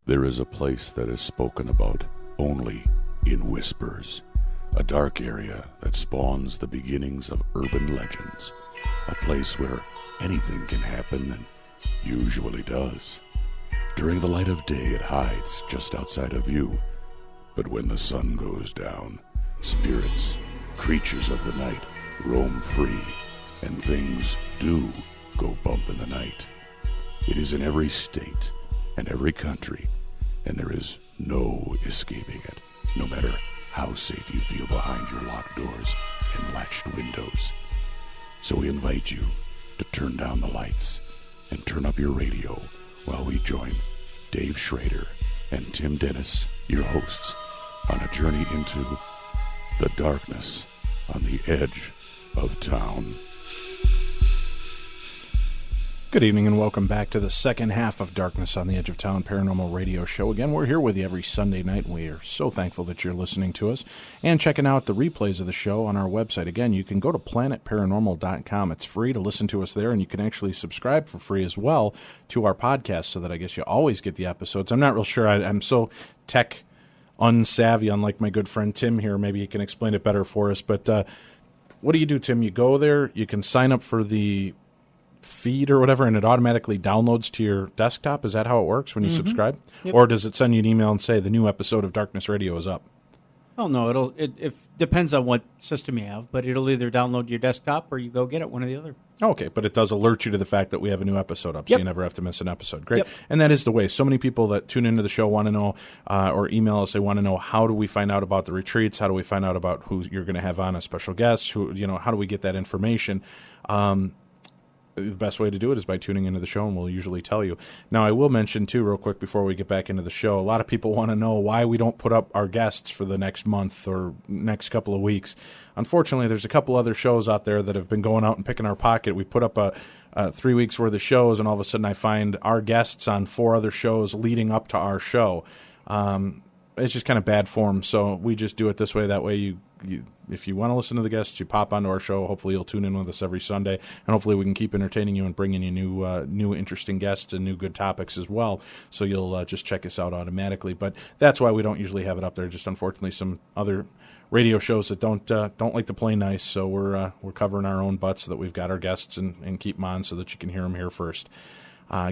There is a place that is spoken about only in whispers, a dark area that spawns the beginnings of urban legends, a place where anything can happen and usually does. During the light of day, it hides just outside of view, but when the sun goes down, spirits, creatures of the night, roam free, and things do go bump in the night. It is in every state and every country, and there is no escaping it, no matter how safe you feel behind your locked doors and latched windows. So we invite you to turn down the lights and turn up your radio while we join Dave Schrader and Tim Dennis, your hosts, on a journey into the darkness on the edge of town. Good evening and welcome back to the second half of Darkness on the Edge of Town Paranormal Radio Show. Again, we're here with you every Sunday night, and we are so thankful that you're listening to us and checking out the replays of the show on our website. Again, you can go to planetparanormal.com. It's free to listen to us there, and you can actually subscribe for free as well to our podcast so that I guess you always get the episodes. I'm not real sure. I'm so tech unsavvy, unlike my good friend Tim here. Maybe he can explain it better for us. But what do you do, Tim? You go there, you can sign up for the feed or whatever, and it automatically downloads to your desktop. Is that how it works when you subscribe? Yep. Or does it send you an email and say the new episode of Darkness Radio is up? Oh, no, it depends on what system you have, but it'll either download to your desktop or you go get it, one or the other. Okay, but it does alert you to the fact that we have a new episode up, so you never have to miss an episode. Great. Yep. And that is the way. So many people that tune into the show want to know, or email us, they want to know, how do we find out about the retreats? How do we find out about who you're going to have on as special guests? How do we get that information? The best way to do it is by tuning into the show, and we'll usually tell you. Now, I will mention, too, real quick before we get back into the show, a lot of people want to know why we don't put up our guests for the next month or next couple of weeks. Unfortunately, there's a couple other shows out there that have been going out and picking our pocket. We put up a 3 weeks worth of shows, and all of a sudden I find our guests on 4 other shows leading up to our show. It's just kind of bad form, so we just do it this way. That way, you if you want to listen to the guests, you pop onto our show. Hopefully, you'll tune in with us every Sunday, and hopefully we can keep entertaining you and bringing you new interesting guests and new good topics as well, so you'll just check us out automatically. But that's why we don't usually have it up there. Just unfortunately, some other radio shows that don't like to play nice, so we're covering our own butts so that we've got our guests and keep them on so that you can hear them here first.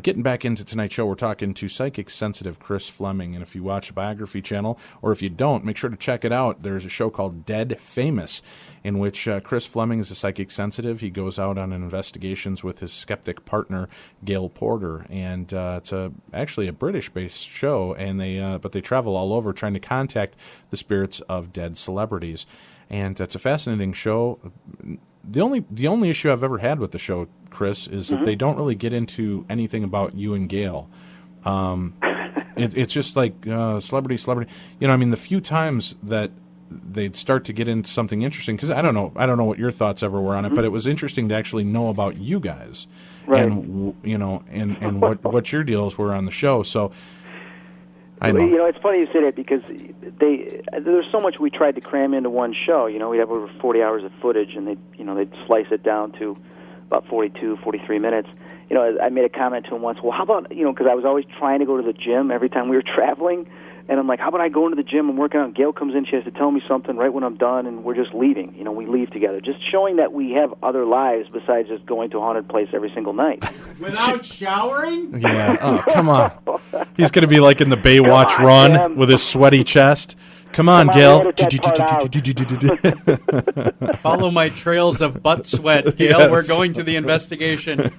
Getting back into tonight's show, we're talking to psychic sensitive Chris Fleming, and if you watch the Biography channel, or if you don't, make sure to check it out. There's a show called Dead Famous, in which Chris Fleming is a psychic sensitive. He goes out on investigations with his skeptic partner, Gail Porter, and it's actually a British-based show, and but they travel all over trying to contact the spirits of dead celebrities, and it's a fascinating show. The only issue I've ever had with the show, Chris, is that they don't really get into anything about you and Gail. It's just like celebrity. The few times that they'd start to get into something interesting, because I don't know what your thoughts ever were on it, but it was interesting to actually know about you guys, right? And what your deals were on the show. So. I know. It's funny you say that, because there's so much we tried to cram into one show. We'd have over 40 hours of footage, and they'd slice it down to about 42, 43 minutes. I made a comment to him once, well, how about, because I was always trying to go to the gym every time we were traveling, and I'm like, how about I go into the gym and work out, and Gail comes in, she has to tell me something right when I'm done, and we're just leaving. We leave together. Just showing that we have other lives besides just going to a haunted place every single night. Without showering? Yeah. Oh, come on. He's going to be like in the Baywatch run with his sweaty chest. Come on, Gail. Follow my trails of butt sweat, Gail. Yes. We're going to the investigation.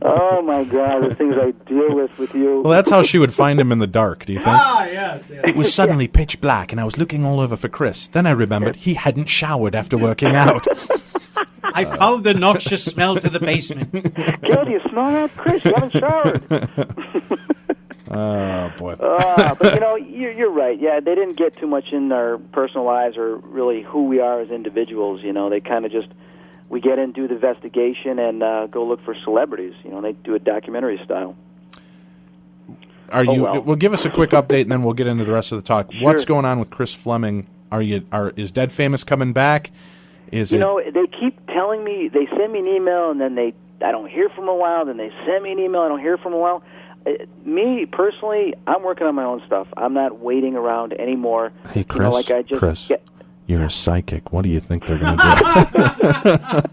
Oh, my God, the things I deal with you. Well, that's how she would find him in the dark, do you think? Yes. It was suddenly pitch black, and I was looking all over for Chris. Then I remembered he hadn't showered after working out. I followed the noxious smell to the basement. Gail, do you smell that? Chris, you haven't showered. Oh, boy. But, you're right. Yeah, they didn't get too much in our personal lives or really who we are as individuals. They kind of just, we get in, do the investigation, and go look for celebrities. They do it documentary style. Well, give us a quick update, and then we'll get into the rest of the talk. Sure. What's going on with Chris Fleming? Is Dead Famous coming back? They keep telling me, they send me an email, and then I don't hear from a while, then they send me an email, I don't hear from a while. Me personally, I'm working on my own stuff. I'm not waiting around anymore. Hey, Chris, like I just Chris, you're a psychic. What do you think they're going to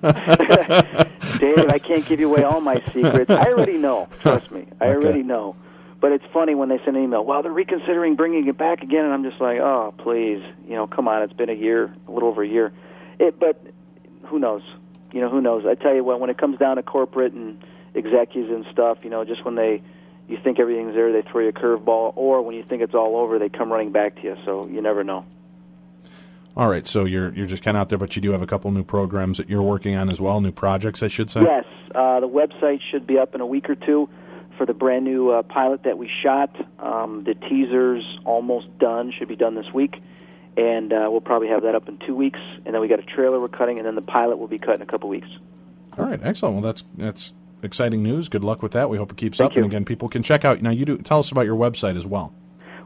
do? Dave, I can't give you away all my secrets. I already know. Trust me. I already know. But it's funny when they send an email, well, they're reconsidering bringing it back again, and I'm just like, oh, please, come on, it's been a year, a little over a year. But who knows? Who knows? I tell you what, when it comes down to corporate and executives and stuff, just when you think everything's there, they throw you a curveball, or when you think it's all over, they come running back to you, so you never know. All right, so you're just kind of out there, but you do have a couple new programs that you're working on as well, new projects, I should say? Yes, the website should be up in a week or two for the brand new pilot that we shot. The teaser's almost done, should be done this week, and we'll probably have that up in 2 weeks. And then we got a trailer we're cutting, and then the pilot will be cut in a couple weeks. All right, excellent. Well, that's exciting news. Good luck with that. We hope it keeps up. Thank you. And again, people can check out. Now, tell us about your website as well.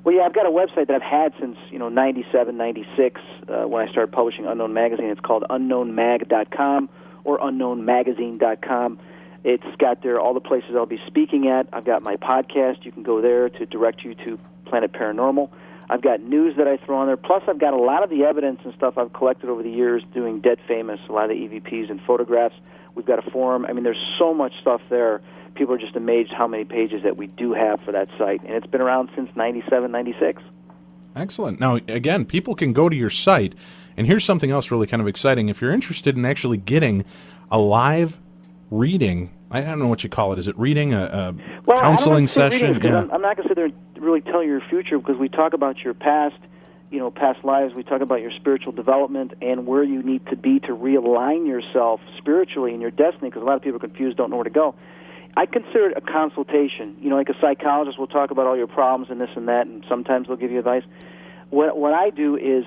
Well, yeah, I've got a website that I've had since 97, 96 when I started publishing Unknown Magazine. It's called unknownmag.com or unknownmagazine.com. It's got there all the places I'll be speaking at. I've got my podcast. You can go there to direct you to Planet Paranormal. I've got news that I throw on there. Plus, I've got a lot of the evidence and stuff I've collected over the years doing Dead Famous, a lot of the EVPs and photographs. We've got a forum. I mean, there's so much stuff there. People are just amazed how many pages that we do have for that site. And it's been around since 97, 96. Excellent. Now, again, people can go to your site. And here's something else really kind of exciting. If you're interested in actually getting a live reading, I don't know what you call it. Is it reading, a counseling session? Yeah. I'm not going to sit there and really tell you your future, because we talk about your past, past lives. We talk about your spiritual development and where you need to be to realign yourself spiritually in your destiny, because a lot of people are confused, don't know where to go. I consider it a consultation. Like a psychologist will talk about all your problems and this and that, and sometimes they'll give you advice. What I do is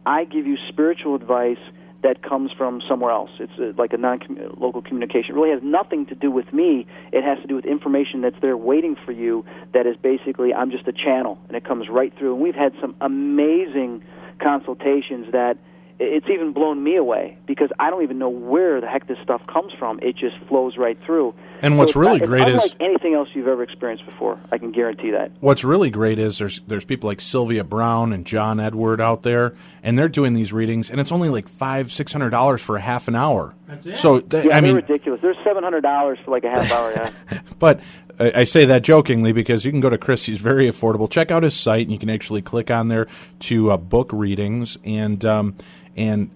I give you spiritual advice that comes from somewhere else. It's like a non-local communication. It really has nothing to do with me. It has to do with information that's there waiting for you that is basically, I'm just a channel, and it comes right through. And we've had some amazing consultations that it's even blown me away, because I don't even know where the heck this stuff comes from. It just flows right through. And what's really great is, unlike anything else you've ever experienced before. I can guarantee that. What's really great is there's people like Sylvia Brown and John Edward out there, and they're doing these readings, and it's only like $500-$600 for a half an hour. That's it. So they're ridiculous. There's $700 for like a half hour. Yeah. But I say that jokingly, because you can go to Chris. He's very affordable. Check out his site, and you can actually click on there to book readings and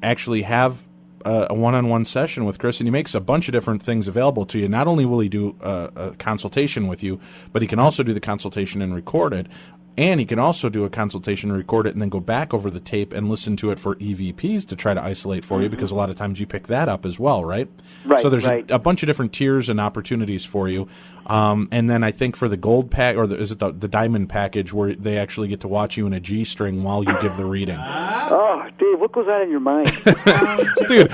actually have a one-on-one session with Chris, and he makes a bunch of different things available to you. Not only will he do a consultation with you, but he can also do the consultation and record it. And he can also do a consultation, record it, and then go back over the tape and listen to it for EVPs to try to isolate for you, because a lot of times you pick that up as well, right? Right. So there's a bunch of different tiers and opportunities for you. And then I think for the gold pack, or is it the diamond package, where they actually get to watch you in a G-string while you give the reading. Oh, Dave, what goes on in your mind? Dude,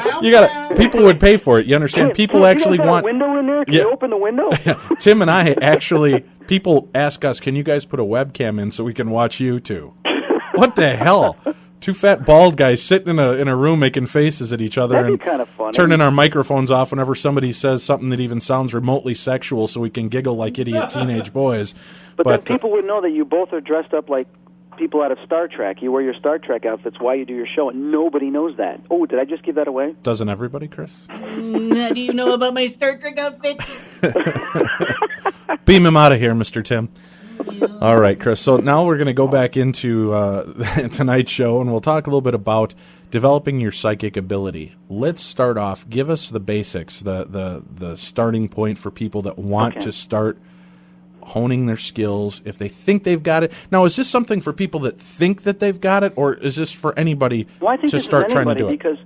people would pay for it. You understand? People actually want a window in there. Can you open the window? Tim and I actually. People ask us, can you guys put a webcam in so we can watch you two? What the hell? Two fat bald guys sitting in a room making faces at each other. That'd and be kind of funny. Turning our microphones off whenever somebody says something that even sounds remotely sexual, so we can giggle like idiot teenage boys. But then people would know that you both are dressed up like people out of Star Trek. You wear your Star Trek outfits while you do your show, and nobody knows that. Oh, did I just give that away? Doesn't everybody, Chris? How do you know about my Star Trek outfit? Beam him out of here, Mr. Tim. All right, Chris. So now we're going to go back into tonight's show, and we'll talk a little bit about developing your psychic ability. Let's start off. Give us the basics, the starting point for people that want to start honing their skills, if they think they've got it. Now, is this something for people that think that they've got it, or is this for anybody to start trying to do it? Because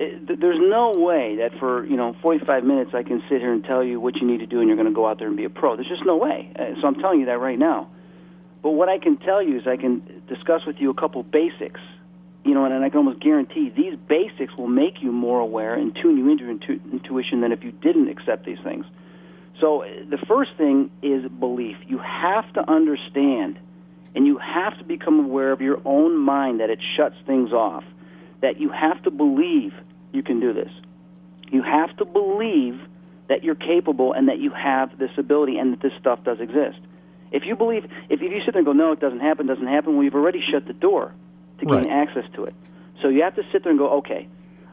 there's no way that for 45 minutes I can sit here and tell you what you need to do and you're going to go out there and be a pro. There's just no way. So I'm telling you that right now. But what I can tell you is I can discuss with you a couple basics, and I can almost guarantee these basics will make you more aware and tune you into your intuition than if you didn't accept these things. So the first thing is belief. You have to understand, and you have to become aware of your own mind, that it shuts things off, that you have to believe you can do this. You have to believe that you're capable and that you have this ability and that this stuff does exist. If you believe, if you sit there and go, no, it doesn't happen, well, you've already shut the door to gain access to it. So you have to sit there and go, okay,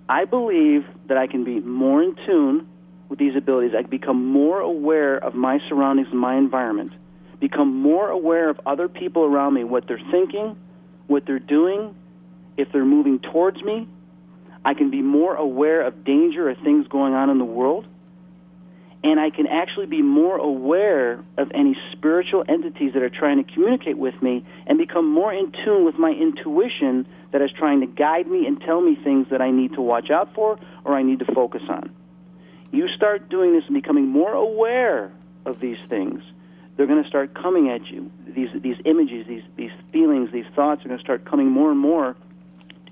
I believe that I can be more in tune with these abilities. I can become more aware of my surroundings and my environment, become more aware of other people around me, what they're thinking, what they're doing, if they're moving towards me. I can be more aware of danger or things going on in the world. And I can actually be more aware of any spiritual entities that are trying to communicate with me and become more in tune with my intuition that is trying to guide me and tell me things that I need to watch out for or I need to focus on. You start doing this and becoming more aware of these things, they're going to start coming at you. These images, these feelings, these thoughts are going to start coming more and more,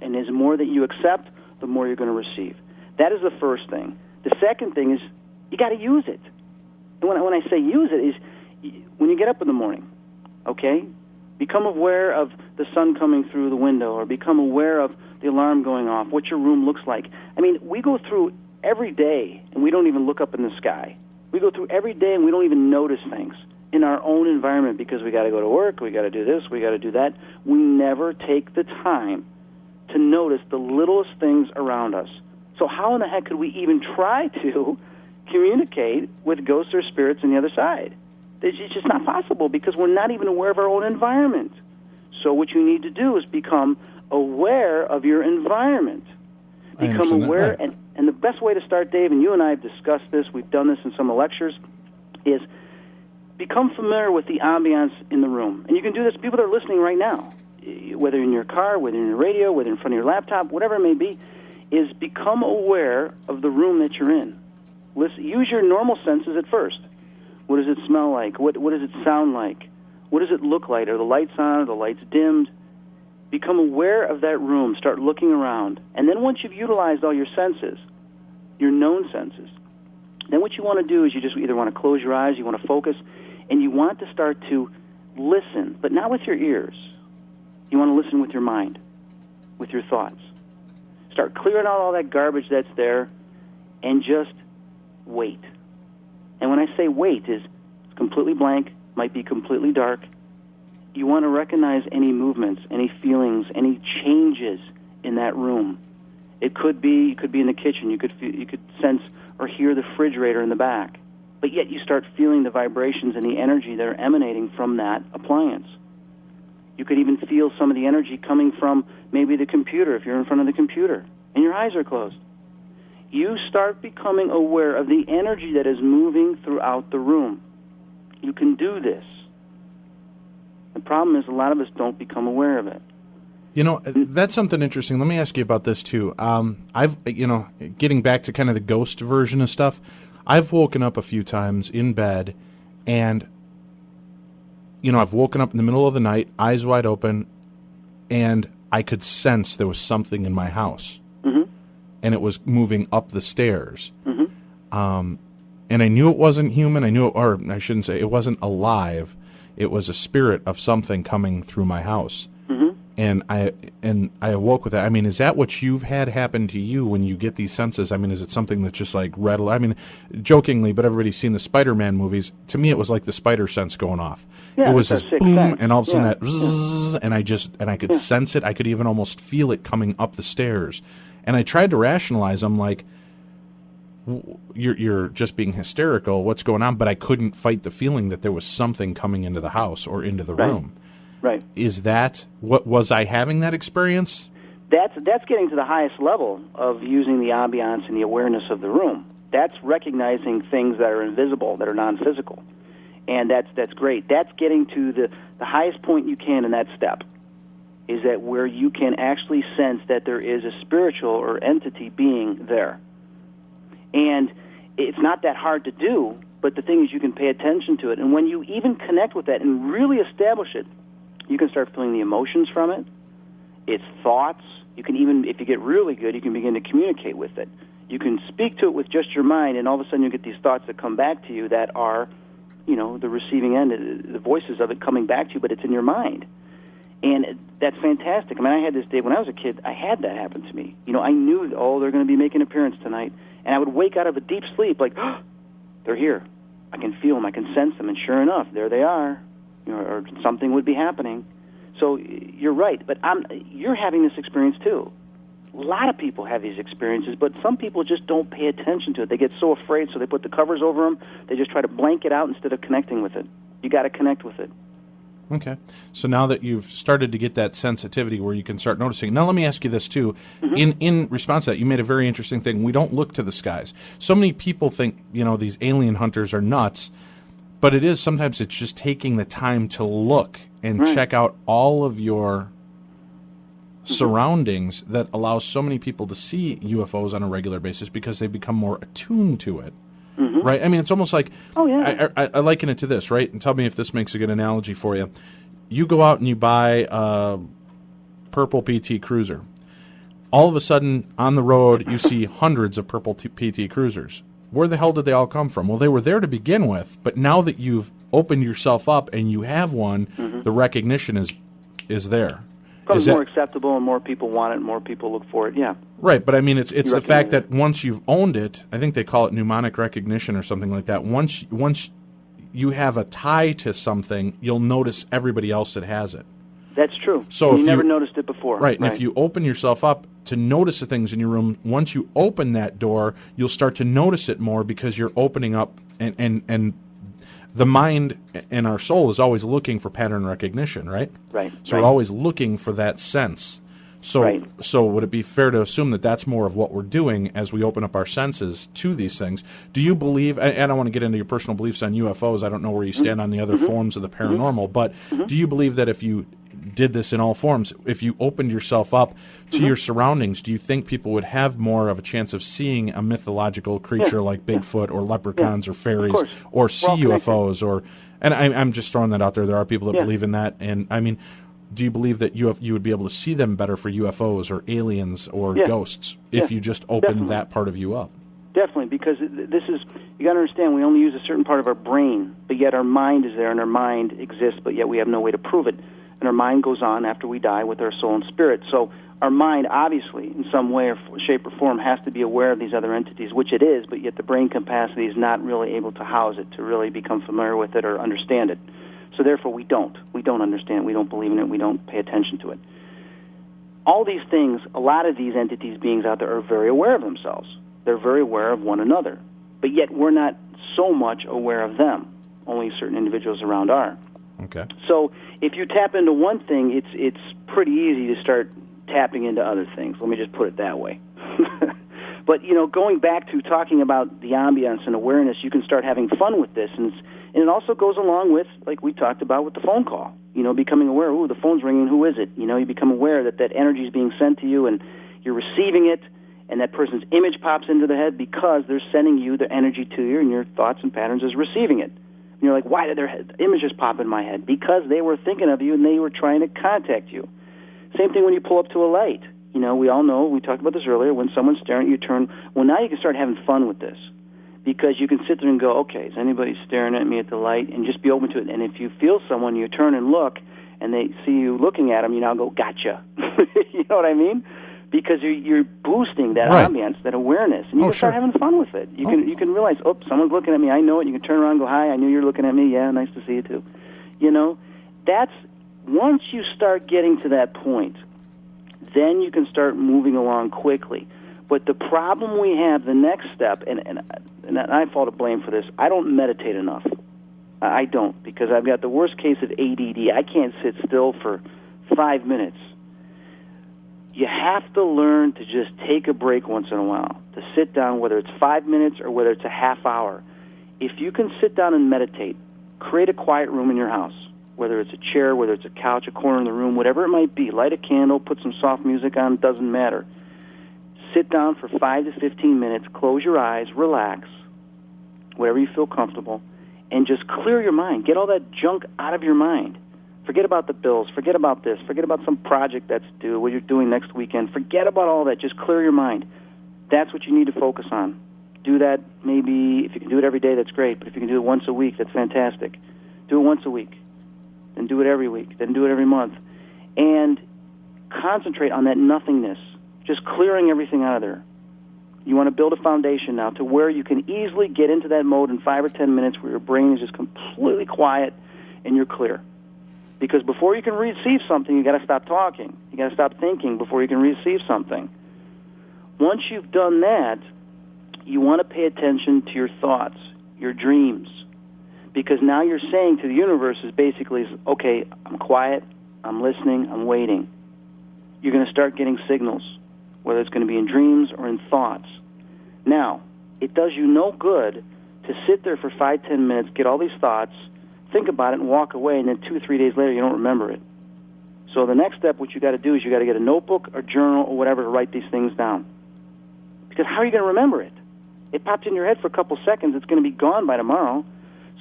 and as more that you accept, the more you're going to receive. That is the first thing. The second thing is you got to use it. And when I say use it, is when you get up in the morning, okay, become aware of the sun coming through the window, or become aware of the alarm going off, what your room looks like. I mean, we go through every day, and we don't even look up in the sky. We go through every day, and we don't even notice things in our own environment because we got to go to work, we got to do this, we got to do that. We never take the time to notice the littlest things around us. So how in the heck could we even try to communicate with ghosts or spirits on the other side? It's just not possible because we're not even aware of our own environment. So what you need to do is become aware of your environment. Become aware, and the best way to start, Dave, and you and I have discussed this, we've done this in some of the lectures, is become familiar with the ambiance in the room. And you can do this, people that are listening right now, whether in your car, whether in your radio, whether in front of your laptop, whatever it may be, is become aware of the room that you're in. Use your normal senses at first. What does it smell like? What does it sound like? What does it look like? Are the lights on? Are the lights dimmed? Become aware of that room. Start looking around. And then once you've utilized all your senses, your known senses, then what you want to do is you just either want to close your eyes, you want to focus, and you want to start to listen, but not with your ears. You want to listen with your mind, with your thoughts. Start clearing out all that garbage that's there and just wait. And when I say wait, it's completely blank, might be completely dark. You want to recognize any movements, any feelings, any changes in that room. You could be in the kitchen. You could sense or hear the refrigerator in the back. But yet you start feeling the vibrations and the energy that are emanating from that appliance. You could even feel some of the energy coming from maybe the computer if you're in front of the computer and your eyes are closed. You start becoming aware of the energy that is moving throughout the room. You can do this. The problem is a lot of us don't become aware of it. You know, that's something interesting. Let me ask you about this too. Getting back to kind of the ghost version of stuff, I've woken up a few times in bed and, I've woken up in the middle of the night, eyes wide open, and I could sense there was something in my house. Mm-hmm. And it was moving up the stairs. Mm-hmm. And I knew it wasn't human. It wasn't alive. It was a spirit of something coming through my house. Mm-hmm. And I awoke with that. I mean, is that what you've had happen to you when you get these senses? I mean, is it something that's just like jokingly, but everybody's seen the Spider-Man movies. To me, it was like the spider sense going off. Yeah, it was this boom, sense. and all of a sudden that zzz, and I could sense it. I could even almost feel it coming up the stairs. And I tried to rationalize. I'm like, you're just being hysterical. What's going on? But I couldn't fight the feeling that there was something coming into the house or into the room. Right. Is that what was I having that experience? That's getting to the highest level of using the ambiance and the awareness of the room. That's recognizing things that are invisible, that are non-physical, and that's great. That's getting to the highest point you can in that step. Is that where you can actually sense that there is a spiritual or entity being there. And it's not that hard to do, but the thing is you can pay attention to it. And when you even connect with that and really establish it, you can start feeling the emotions from it, its thoughts. You can even, if you get really good, you can begin to communicate with it. You can speak to it with just your mind, and all of a sudden you get these thoughts that come back to you that are, the receiving end, the voices of it coming back to you, but it's in your mind. And that's fantastic. I mean, I had this day when I was a kid, I had that happen to me. I knew, they're going to be making an appearance tonight. And I would wake out of a deep sleep like, they're here. I can feel them. I can sense them. And sure enough, there they are. or something would be happening. So you're right, but you're having this experience too. A lot of people have these experiences, but some people just don't pay attention to it. They get so afraid, so they put the covers over them. They just try to blank it out instead of connecting with it. You got to connect with it. Okay. So now that you've started to get that sensitivity where you can start noticing, now let me ask you this too. Mm-hmm. In response to that, you made a very interesting thing. We don't look to the skies. So many people think, these alien hunters are nuts, but sometimes it's just taking the time to look and check out all of your surroundings that allows so many people to see UFOs on a regular basis because they become more attuned to it. Mm-hmm. Right? I mean, it's almost like, I liken it to this, right? And tell me if this makes a good analogy for you. You go out and you buy a purple PT Cruiser. All of a sudden, on the road, you see hundreds of purple PT Cruisers. Where the hell did they all come from? Well, they were there to begin with, but now that you've opened yourself up and you have one, the recognition is there. Becomes more acceptable, and more people want it, and more people look for it. Yeah, right. But I mean, it's the fact that once you've owned it, I think they call it mnemonic recognition or something like that. Once you have a tie to something, you'll notice everybody else that has it. That's true. So if you never noticed it before, right? And if you open yourself up to notice the things in your room, once you open that door, you'll start to notice it more because you're opening up and the mind and our soul is always looking for pattern recognition, right? Right. So we're always looking for that sense. So would it be fair to assume that that's more of what we're doing as we open up our senses to these things? Do you believe, and I don't want to get into your personal beliefs on UFOs, I don't know where you stand on the other forms of the paranormal, but do you believe that if you did this in all forms, if you opened yourself up to your surroundings, do you think people would have more of a chance of seeing a mythological creature like Bigfoot or leprechauns or fairies or see UFOs? And I'm just throwing that out there. There are people that believe in that. And, I mean, do you believe that you would be able to see them better for UFOs or aliens or ghosts if you just opened that part of you up? Definitely, because this is, you got to understand, we only use a certain part of our brain, but yet our mind is there and our mind exists, but yet we have no way to prove it. And our mind goes on after we die with our soul and spirit. So our mind, obviously, in some way or shape or form, has to be aware of these other entities, which it is, but yet the brain capacity is not really able to house it, to really become familiar with it or understand it. So therefore, we don't understand, we don't believe in it, we don't pay attention to it. All these things, a lot of these entities, beings out there, are very aware of themselves. They're very aware of one another. But yet we're not so much aware of them. Only certain individuals around are. Okay. So if you tap into one thing, it's pretty easy to start tapping into other things. Let me just put it that way. But, going back to talking about the ambience and awareness, you can start having fun with this. And it also goes along with, like we talked about with the phone call, becoming aware, ooh, the phone's ringing, who is it? You become aware that energy is being sent to you and you're receiving it, and that person's image pops into the head because they're sending you their energy to you, and your thoughts and patterns is receiving it. And you're like, why did their images pop in my head? Because they were thinking of you and they were trying to contact you. Same thing when you pull up to a light. We all know, we talked about this earlier, when someone's staring at you, turn. Well, now you can start having fun with this because you can sit there and go, okay, is anybody staring at me at the light? And just be open to it. And if you feel someone, you turn and look, and they see you looking at them, you now go, gotcha. You know what I mean? Because you're boosting that ambience, that awareness, and you can start having fun with it. You can realize, oh, someone's looking at me. I know it. You can turn around and go, hi, I knew you were looking at me. Yeah, nice to see you too. That's once you start getting to that point, then you can start moving along quickly. But the problem we have, the next step, and I fall to blame for this, I don't meditate enough. I don't, because I've got the worst case of ADD. I can't sit still for 5 minutes. You have to learn to just take a break once in a while, to sit down, whether it's 5 minutes or whether it's a half hour. If you can sit down and meditate, create a quiet room in your house, whether it's a chair, whether it's a couch, a corner in the room, whatever it might be. Light a candle, put some soft music on, doesn't matter. Sit down for 5 to 15 minutes, close your eyes, relax, wherever you feel comfortable, and just clear your mind. Get all that junk out of your mind. Forget about the bills. Forget about this. Forget about some project that's due, what you're doing next weekend. Forget about all that. Just clear your mind. That's what you need to focus on. Do that maybe, if you can do it every day, that's great. But if you can do it once a week, that's fantastic. Do it once a week. Then do it every week. Then do it every month. And concentrate on that nothingness, just clearing everything out of there. You want to build a foundation now to where you can easily get into that mode in 5 or 10 minutes where your brain is just completely quiet and you're clear. Because before you can receive something, you got to stop talking. You got to stop thinking before you can receive something. Once you've done that, you want to pay attention to your thoughts, your dreams. Because now you're saying to the universe is basically, okay, I'm quiet, I'm listening, I'm waiting. You're going to start getting signals, whether it's going to be in dreams or in thoughts. Now, it does you no good to sit there for 5-10 minutes, get all these thoughts, think about it, and walk away, and then 2-3 days later you don't remember it. So the next step, what you got to do is you got to get a notebook or journal or whatever to write these things down. Because how are you going to remember it? It popped in your head for a couple seconds. It's going to be gone by tomorrow.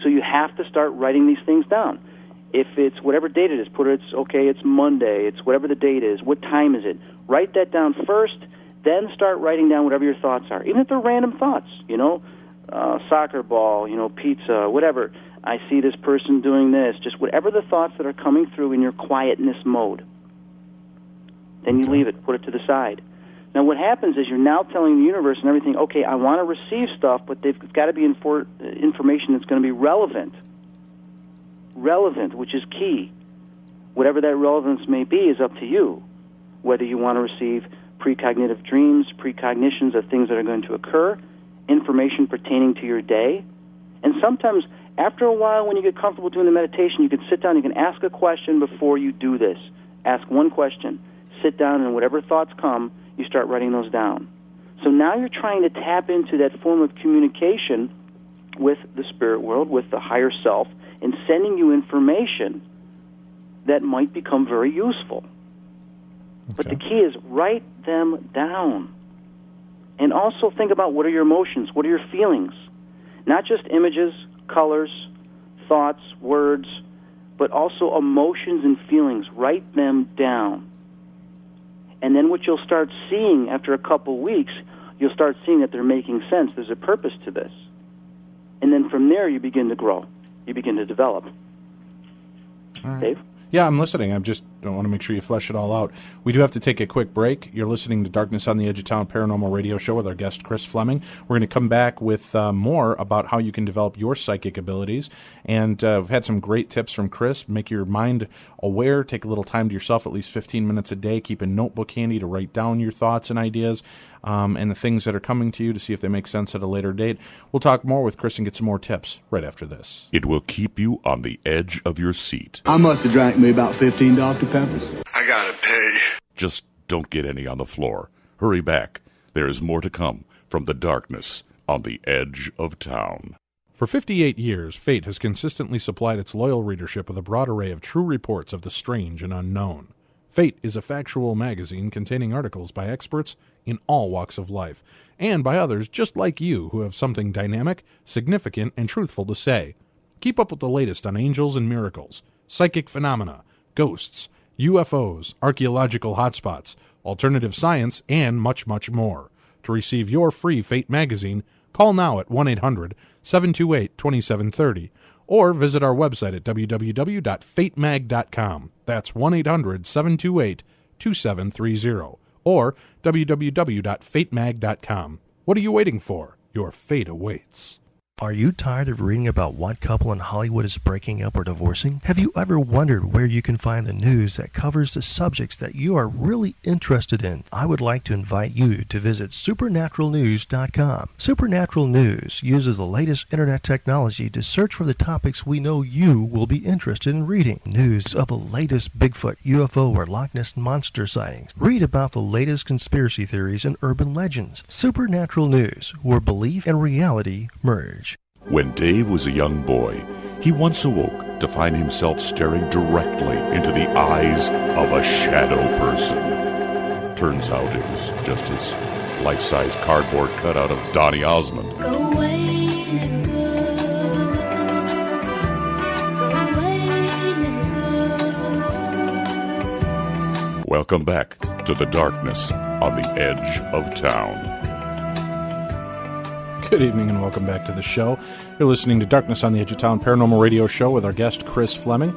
So you have to start writing these things down. If it's whatever date it is, it's Monday, it's whatever the date is, what time is it? Write that down first, then start writing down whatever your thoughts are. Even if they're random thoughts, soccer ball, pizza, whatever. I see this person doing this, just whatever the thoughts that are coming through in your quietness mode. Then you leave it, put it to the side. Now what happens is you're now telling the universe and everything, okay, I want to receive stuff, but they've got to be information that's going to be relevant. Relevant, which is key. Whatever that relevance may be is up to you. Whether you want to receive precognitive dreams, precognitions of things that are going to occur, information pertaining to your day. And sometimes, after a while, when you get comfortable doing the meditation, you can sit down, you can ask a question before you do this. Ask one question. Sit down, and whatever thoughts come, you start writing those down. So now you're trying to tap into that form of communication with the spirit world, with the higher self, and sending you information that might become very useful. Okay. But the key is write them down. And also think about what are your emotions, what are your feelings. Not just images, colors, thoughts, words, but also emotions and feelings. Write them down. And then what you'll start seeing after a couple weeks, you'll start seeing that they're making sense. There's a purpose to this. And then from there, you begin to grow. You begin to develop. All right. Dave? Yeah, I'm listening. I want to make sure you flesh it all out. We do have to take a quick break. You're listening to Darkness on the Edge of Town Paranormal Radio Show with our guest, Chris Fleming. We're going to come back with more about how you can develop your psychic abilities. And we've had some great tips from Chris. Make your mind aware. Take a little time to yourself, at least 15 minutes a day. Keep a notebook handy to write down your thoughts and ideas and the things that are coming to you to see if they make sense at a later date. We'll talk more with Chris and get some more tips right after this. It will keep you on the edge of your seat. I must have drank me about 15 Dr. Peppers. I gotta pay. Just don't get any on the floor. Hurry back. There is more to come from the darkness on the edge of town. For 58 years, Fate has consistently supplied its loyal readership with a broad array of true reports of the strange and unknown. Fate is a factual magazine containing articles by experts in all walks of life, and by others just like you who have something dynamic, significant, and truthful to say. Keep up with the latest on angels and miracles, psychic phenomena, ghosts, UFOs, archaeological hotspots, alternative science, and much, much more. To receive your free Fate magazine, call now at 1-800-728-2730 or visit our website at www.fatemag.com. That's 1-800-728-2730 or www.fatemag.com. What are you waiting for? Your fate awaits. Are you tired of reading about what couple in Hollywood is breaking up or divorcing? Have you ever wondered where you can find the news that covers the subjects that you are really interested in? I would like to invite you to visit supernaturalnews.com. Supernatural News uses the latest internet technology to search for the topics we know you will be interested in reading. News of the latest Bigfoot, UFO, or Loch Ness Monster sightings. Read about the latest conspiracy theories and urban legends. Supernatural News, where belief and reality merge. When Dave was a young boy, he once awoke to find himself staring directly into the eyes of a shadow person. Turns out it was just his life-size cardboard cutout of Donny Osmond. Go away, little girl. Go away, little girl. Welcome back to the darkness on the edge of town. Good evening and welcome back to the show. You're listening to Darkness on the Edge of Town Paranormal Radio Show with our guest, Chris Fleming.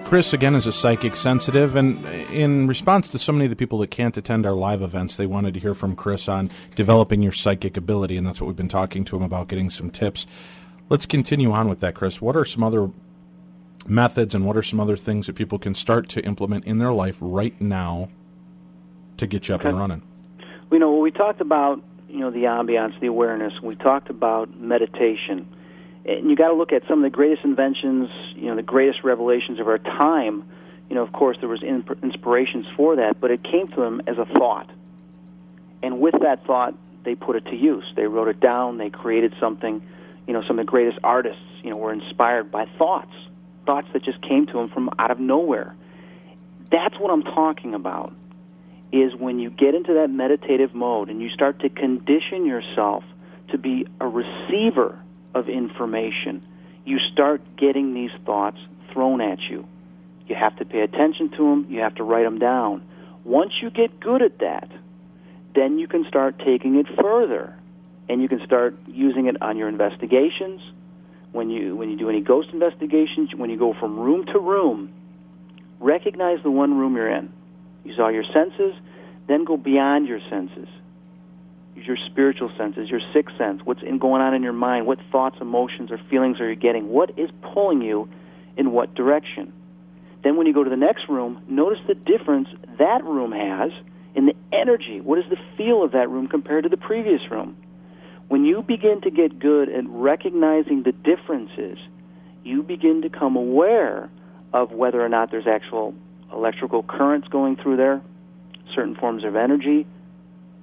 Chris, again, is a psychic sensitive, and in response to so many of the people that can't attend our live events, they wanted to hear from Chris on developing your psychic ability, and that's what we've been talking to him about, getting some tips. Let's continue on with that, Chris. What are some other methods, and what are some other things that people can start to implement in their life right now to get you up and running? We talked about, the ambiance, the awareness. We talked about meditation. And you got to look at some of the greatest inventions, the greatest revelations of our time. Of course, there was inspirations for that, but it came to them as a thought. And with that thought, they put it to use. They wrote it down. They created something. Some of the greatest artists, were inspired by thoughts that just came to them from out of nowhere. That's what I'm talking about, is when you get into that meditative mode and you start to condition yourself to be a receiver of information, you start getting these thoughts thrown at you. You have to pay attention to them. You have to write them down. Once you get good at that, then you can start taking it further, and you can start using it on your investigations. When you do any ghost investigations, when you go from room to room, recognize the one room you're in. Use all your senses, then go beyond your senses. Use your spiritual senses, your sixth sense. What's going on in your mind? What thoughts, emotions, or feelings are you getting? What is pulling you in what direction? Then when you go to the next room, notice the difference that room has in the energy. What is the feel of that room compared to the previous room? When you begin to get good at recognizing the differences, you begin to become aware of whether or not there's actual electrical currents going through there, certain forms of energy,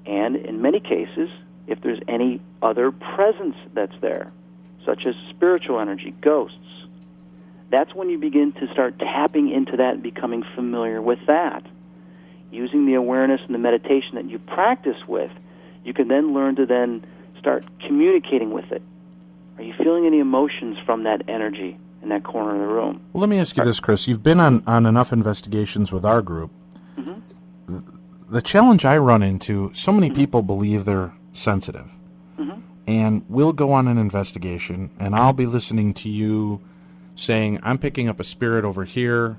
and in many cases, if there's any other presence that's there, such as spiritual energy, ghosts. That's when you begin to start tapping into that and becoming familiar with that. Using the awareness and the meditation that you practice with, you can then learn to then start communicating with it. Are you feeling any emotions from that energy in that corner of the room? Well, let me ask you this, Chris. You've been on enough investigations with our group. Mm-hmm. The challenge I run into, so many people believe they're sensitive. Mm-hmm. And we'll go on an investigation, and I'll be listening to you saying, I'm picking up a spirit over here,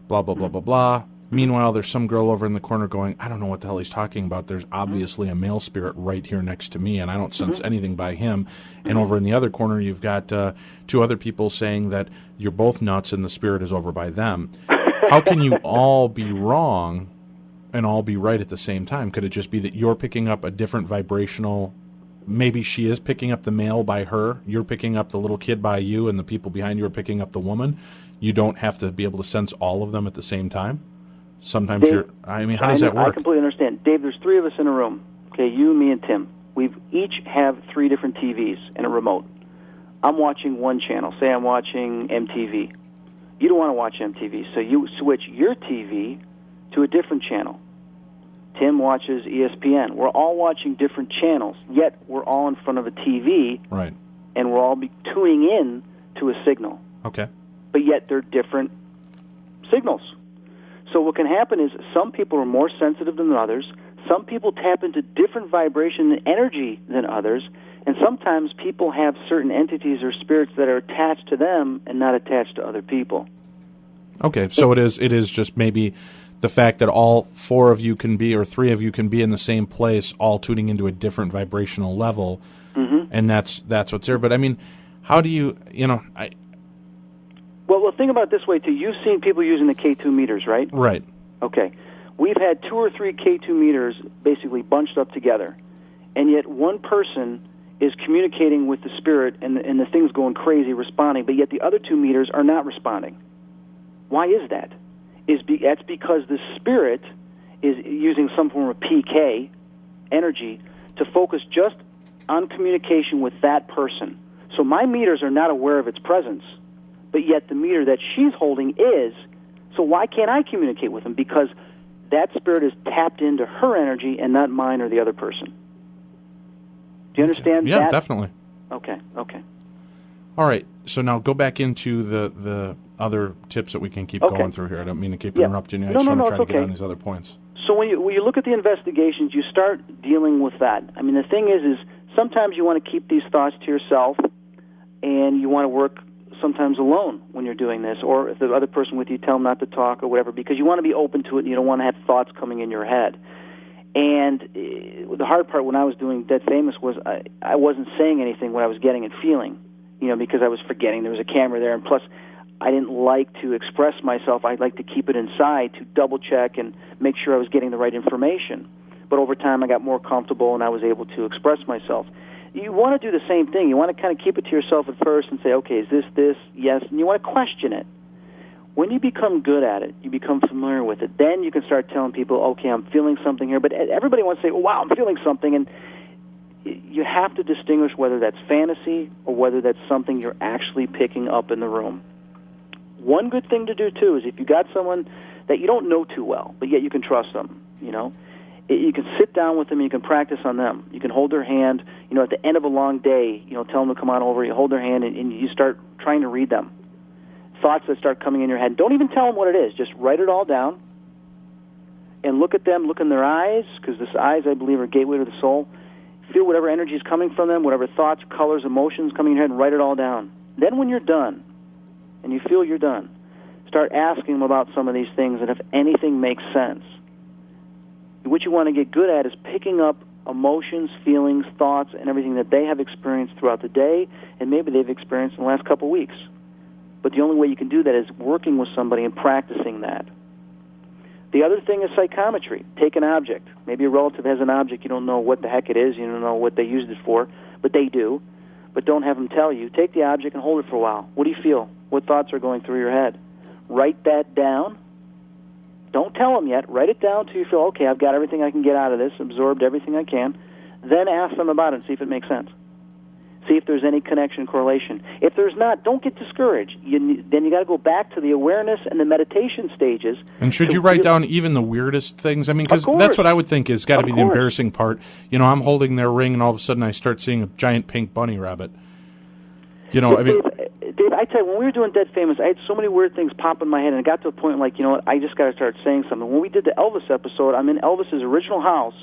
blah, blah, blah, blah, blah. Meanwhile, there's some girl over in the corner going, I don't know what the hell he's talking about. There's obviously a male spirit right here next to me, and I don't sense anything by him. And over in the other corner, you've got two other people saying that you're both nuts and the spirit is over by them. How can you all be wrong and all be right at the same time? Could it just be that you're picking up a different vibrational? Maybe she is picking up the male by her, you're picking up the little kid by you, and the people behind you are picking up the woman. You don't have to be able to sense all of them at the same time? Sometimes Dave, how does that work? I completely understand. Dave, there's three of us in a room. Okay, you, me, and Tim. We each have three different TVs and a remote. I'm watching one channel. Say I'm watching MTV. You don't want to watch MTV, so you switch your TV to a different channel. Tim watches ESPN. We're all watching different channels, yet we're all in front of a TV, right? And we're all tuning in to a signal. Okay. But yet they're different signals. So what can happen is some people are more sensitive than others. Some people tap into different vibration and energy than others. And sometimes people have certain entities or spirits that are attached to them and not attached to other people. Okay, so it is just maybe the fact that all four of you can be, or three of you can be in the same place, all tuning into a different vibrational level, and that's what's there. But I mean, how do you, Well, think about it this way, too. You've seen people using the K2 meters, right? Right. Okay. We've had 2 or 3 K2 meters basically bunched up together, and yet one person is communicating with the spirit, and the thing's going crazy, responding, but yet the other 2 meters are not responding. Why is that? That's because the spirit is using some form of PK energy to focus just on communication with that person. So my meters are not aware of its presence, but yet the meter that she's holding is. So why can't I communicate with him? Because that spirit is tapped into her energy and not mine or the other person. Do you understand that? Yeah, definitely. Okay. All right, so now go back into the other tips that we can keep going through here. I don't mean to keep interrupting you. I just want to try to get on these other points. So when you look at the investigations, you start dealing with that. I mean, the thing is sometimes you want to keep these thoughts to yourself, and you want to work sometimes alone when you're doing this, or if the other person with you, tell them not to talk or whatever, because you want to be open to it and you don't want to have thoughts coming in your head. And the hard part when I was doing Dead Famous was I wasn't saying anything what I was getting and feeling, because I was forgetting there was a camera there, and plus I didn't like to express myself. I'd like to keep it inside to double check and make sure I was getting the right information. But over time, I got more comfortable and I was able to express myself. You want to do the same thing. You want to kind of keep it to yourself at first and say, okay, is this, yes, and you want to question it. When you become good at it, you become familiar with it, then you can start telling people, okay, I'm feeling something here. But everybody wants to say, oh, wow, I'm feeling something, and you have to distinguish whether that's fantasy or whether that's something you're actually picking up in the room. One good thing to do, too, is if you got someone that you don't know too well, but yet you can trust them, you can sit down with them and you can practice on them. You can hold their hand, at the end of a long day, tell them to come on over, you hold their hand, and you start trying to read them. Thoughts that start coming in your head. Don't even tell them what it is. Just write it all down and look at them, look in their eyes, because the eyes, I believe, are a gateway to the soul. Feel whatever energy is coming from them, whatever thoughts, colors, emotions coming in your head, and write it all down. Then when you're done, and you feel you're done, start asking them about some of these things, and if anything makes sense. What you want to get good at is picking up emotions, feelings, thoughts, and everything that they have experienced throughout the day, and maybe they've experienced in the last couple of weeks. But the only way you can do that is working with somebody and practicing that. The other thing is psychometry. Take an object. Maybe a relative has an object. You don't know what the heck it is. You don't know what they used it for, but they do. But don't have them tell you. Take the object and hold it for a while. What do you feel? What thoughts are going through your head? Write that down. Don't tell them yet. Write it down till you feel, okay, I've got everything I can get out of this, absorbed everything I can. Then ask them about it and see if it makes sense. See if there's any connection, correlation. If there's not, don't get discouraged. Then you got to go back to the awareness and the meditation stages. And should you write down even the weirdest things? I mean, because that's what I would think is got to be the embarrassing part. I'm holding their ring, and all of a sudden I start seeing a giant pink bunny rabbit. Dave, I tell you, when we were doing Dead Famous, I had so many weird things pop in my head, and it got to a point like, I just got to start saying something. When we did the Elvis episode, I'm in Elvis's original house,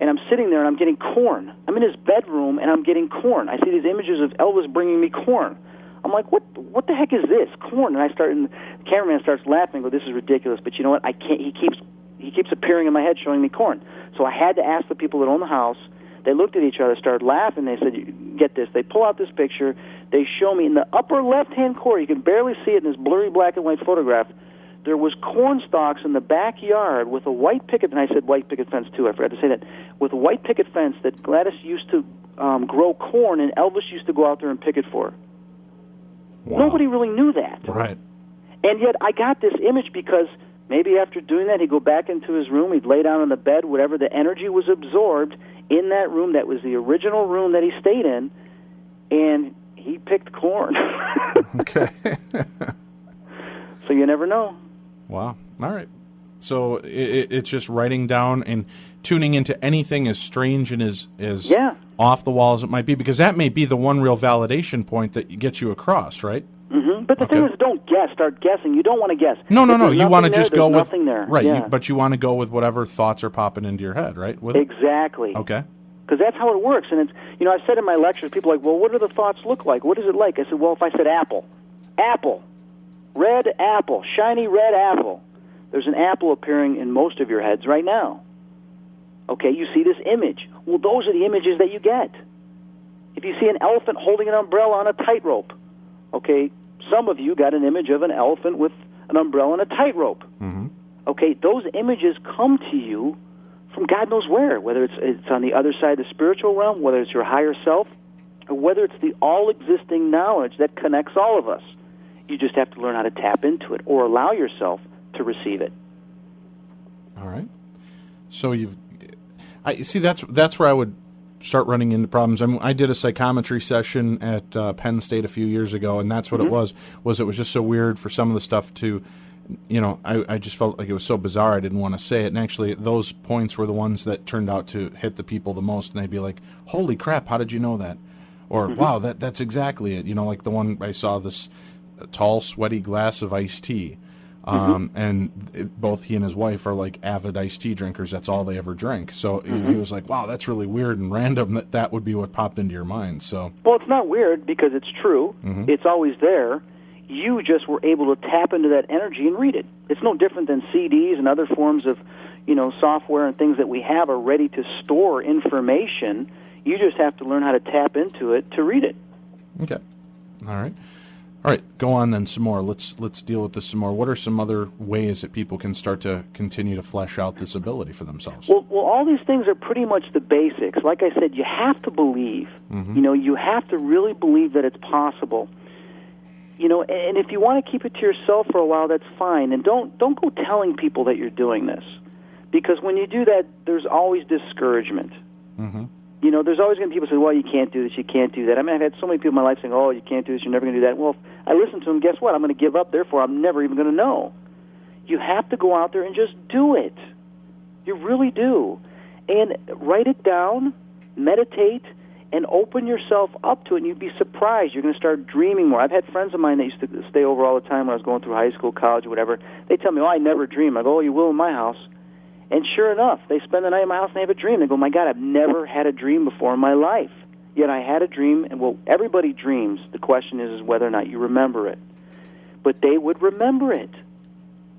and I'm sitting there, and I'm getting corn. I'm in his bedroom, and I'm getting corn. I see these images of Elvis bringing me corn. I'm like, what the heck is this? Corn. And the cameraman starts laughing. I go, this is ridiculous. But you know what? I can't. He keeps appearing in my head showing me corn. So I had to ask the people that own the house. They looked at each other, started laughing. They said, get this. They pull out this picture. They show me in the upper left-hand corner, you can barely see it in this blurry black and white photograph, there was corn stalks in the backyard with a white picket, and I said white picket fence too, I forgot to say that, with a white picket fence that Gladys used to grow corn and Elvis used to go out there and picket for. Wow. Nobody really knew that. Right. And yet I got this image because maybe after doing that, he'd go back into his room, he'd lay down on the bed, whatever, the energy was absorbed in that room that was the original room that he stayed in, and he picked corn. Okay. So you never know. Wow. All right. So it's just writing down and tuning into anything as strange and as off the wall as it might be, because that may be the one real validation point that gets you across, right? Mm-hmm. But the thing is, don't guess. Start guessing. You don't want to guess. No. You want to just go with nothing there. Right. Yeah. But you want to go with whatever thoughts are popping into your head, right? With exactly. It? Okay. Because that's how it works. And it's, I've said in my lectures, people are like, well, what do the thoughts look like? What is it like? I said, well, if I said apple, red apple, shiny red apple, there's an apple appearing in most of your heads right now. Okay, you see this image. Well, those are the images that you get. If you see an elephant holding an umbrella on a tightrope, okay, some of you got an image of an elephant with an umbrella and a tightrope. Mm-hmm. Okay, those images come to you from God knows where, whether it's on the other side of the spiritual realm, whether it's your higher self, or whether it's the all-existing knowledge that connects all of us. You just have to learn how to tap into it or allow yourself to receive it. All right. So that's where I would start running into problems. I mean, I did a psychometry session at Penn State a few years ago, and that's what it was it was just so weird for some of the stuff to, I just felt like it was so bizarre I didn't want to say it. And actually, those points were the ones that turned out to hit the people the most, and they'd be like, holy crap, how did you know that? Or, wow, that's exactly it. Like the one I saw, this tall, sweaty glass of iced tea. And both he and his wife are like avid iced tea drinkers. That's all they ever drink. So he was like, wow, that's really weird and random that would be what popped into your mind. So, well, it's not weird because it's true. It's always there. You just were able to tap into that energy and read it. It's no different than CDs and other forms of, software and things that we have are ready to store information. You just have to learn how to tap into it to read it. Okay. All right. All right, go on then some more. Let's deal with this some more. What are some other ways that people can start to continue to flesh out this ability for themselves? Well, all these things are pretty much the basics. Like I said, you have to believe. You have to really believe that it's possible. And if you want to keep it to yourself for a while, that's fine. And don't go telling people that you're doing this, because when you do that, there's always discouragement. There's always going to be people say, well, you can't do this, you can't do that. I mean, I've had so many people in my life saying, oh, you can't do this, you're never going to do that. Well, if I listen to them, guess what? I'm going to give up, therefore I'm never even going to know. You have to go out there and just do it. You really do. And write it down, meditate, and open yourself up to it, and you'd be surprised. You're going to start dreaming more. I've had friends of mine that used to stay over all the time when I was going through high school, college, or whatever. They tell me, oh, I never dream. I go, oh, you will in my house. And sure enough, they spend the night in my house and they have a dream. They go, my God, I've never had a dream before in my life. Yet I had a dream, and well, everybody dreams. The question is whether or not you remember it. But they would remember it.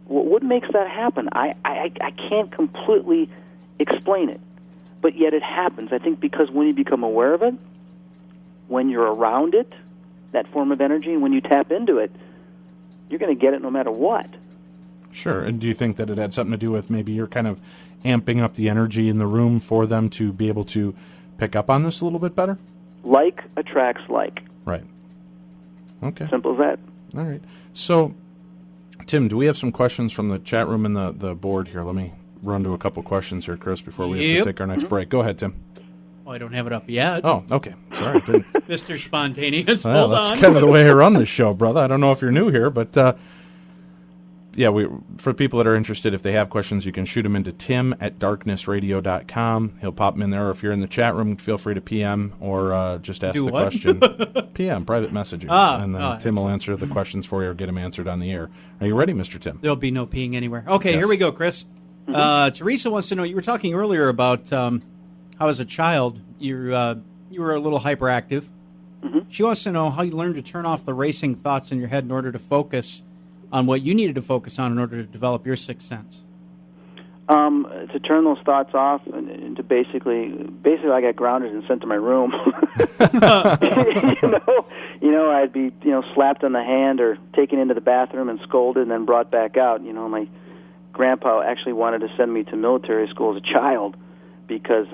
What makes that happen? I can't completely explain it. But yet it happens. I think because when you become aware of it, when you're around it, that form of energy, and when you tap into it, you're going to get it no matter what. Sure. And do you think that it had something to do with maybe you're kind of amping up the energy in the room for them to be able to pick up on this a little bit better? Like attracts like. Right. Okay. Simple as that. All right. So, Tim, do we have some questions from the chat room and the board here? Let me run to a couple questions here, Chris, before we have to take our next break. Go ahead, Tim. Oh, I don't have it up yet. Oh, okay. Sorry. Mr. Spontaneous, well, hold on. That's kind of the way I run this show, brother. I don't know if you're new here, but yeah, for people that are interested, if they have questions, you can shoot them into tim@darknessradio.com. He'll pop them in there. Or if you're in the chat room, feel free to PM or just ask question. PM, private messaging. And Tim will answer the questions for you or get them answered on the air. Are you ready, Mr. Tim? There'll be no peeing anywhere. Okay, Here we go, Chris. Teresa wants to know, you were talking earlier about how as a child you were a little hyperactive. She wants to know how you learned to turn off the racing thoughts in your head in order to focus on what you needed to focus on in order to develop your sixth sense. To turn those thoughts off and to basically I got grounded and sent to my room. I'd be slapped on the hand or taken into the bathroom and scolded and then brought back out. My grandpa actually wanted to send me to military school as a child because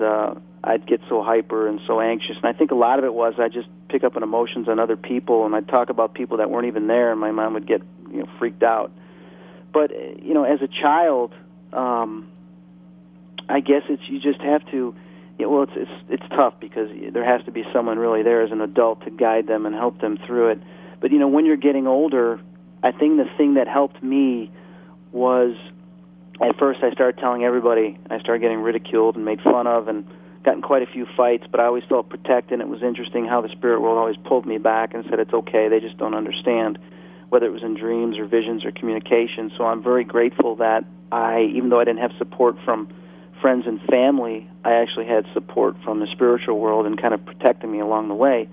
I'd get so hyper and so anxious. And I think a lot of it was I just pick up on emotions on other people, and I'd talk about people that weren't even there, and my mom would get freaked out. But as a child, I guess you just have to. It's tough because there has to be someone really there as an adult to guide them and help them through it. But when you're getting older, I think the thing that helped me was at first I started telling everybody. I started getting ridiculed and made fun of, and got in quite a few fights. But I always felt protected. And it was interesting how the spirit world always pulled me back and said it's okay. They just don't understand, whether it was in dreams or visions or communication. So I'm very grateful that even though I didn't have support from friends and family, I actually had support from the spiritual world and kind of protecting me along the way.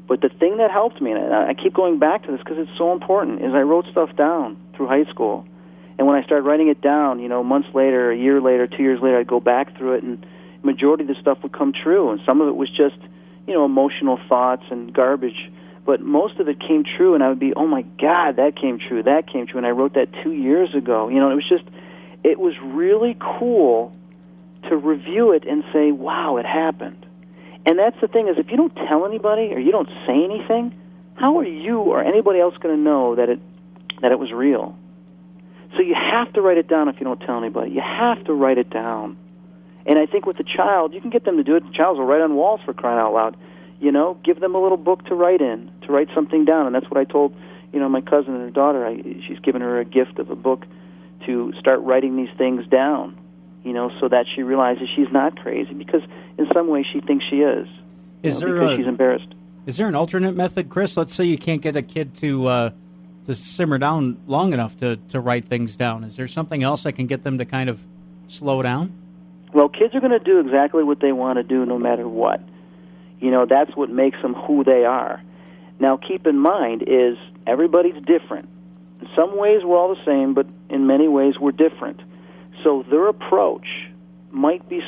But the thing that helped me, and I keep going back to this because it's so important, is I wrote stuff down through high school. And when I started writing it down, months later, a year later, 2 years later, I'd go back through it, and the majority of the stuff would come true. And some of it was just, emotional thoughts and garbage. But most of it came true, and I would be, oh, my God, that came true, and I wrote that 2 years ago. It was really cool to review it and say, wow, it happened. And that's the thing is, if you don't tell anybody or you don't say anything, how are you or anybody else going to know that it was real? So you have to write it down if you don't tell anybody. You have to write it down. And I think with a child, you can get them to do it. The child will write on walls, for crying out loud. Give them a little book to write in, to write something down. And that's what I told, my cousin and her daughter. She's given her a gift of a book to start writing these things down, so that she realizes she's not crazy, because in some way she thinks she is. Because she's embarrassed. Is there an alternate method, Chris? Let's say you can't get a kid to simmer down long enough to write things down. Is there something else that can get them to kind of slow down? Well, kids are going to do exactly what they want to do no matter what. That's what makes them who they are. Now, keep in mind is everybody's different. In some ways, we're all the same, but in many ways, we're different. So their approach might be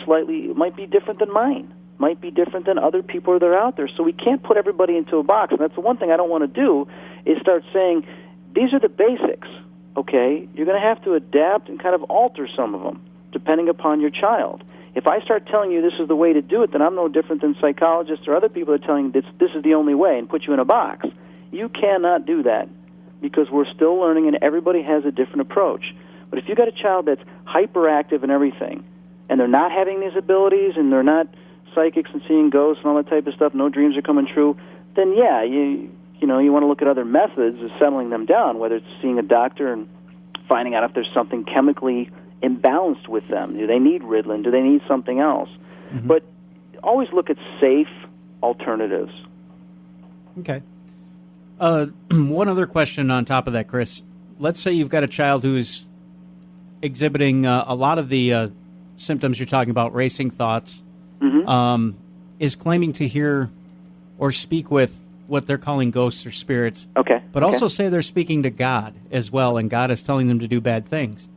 different than mine. might be different than other people that are out there. So we can't put everybody into a box. And that's the one thing I don't want to do is start saying, these are the basics, okay? You're going to have to adapt and kind of alter some of them, depending upon your child. If I start telling you this is the way to do it, then I'm no different than psychologists or other people that are telling you this is the only way and put you in a box. You cannot do that because we're still learning and everybody has a different approach. But if you've got a child that's hyperactive and everything, and they're not having these abilities, and they're not psychics and seeing ghosts and all that type of stuff, no dreams are coming true, then yeah, you want to look at other methods of settling them down, whether it's seeing a doctor and finding out if there's something chemically imbalanced with them. Do they need Ritalin? Do they need something else? Mm-hmm. But always look at safe alternatives. Okay. One other question on top of that, Chris. Let's say you've got a child who's exhibiting a lot of the symptoms you're talking about, racing thoughts, mm-hmm. Is claiming to hear or speak with what they're calling ghosts or spirits. Okay. But also say they're speaking to God as well, and God is telling them to do bad things.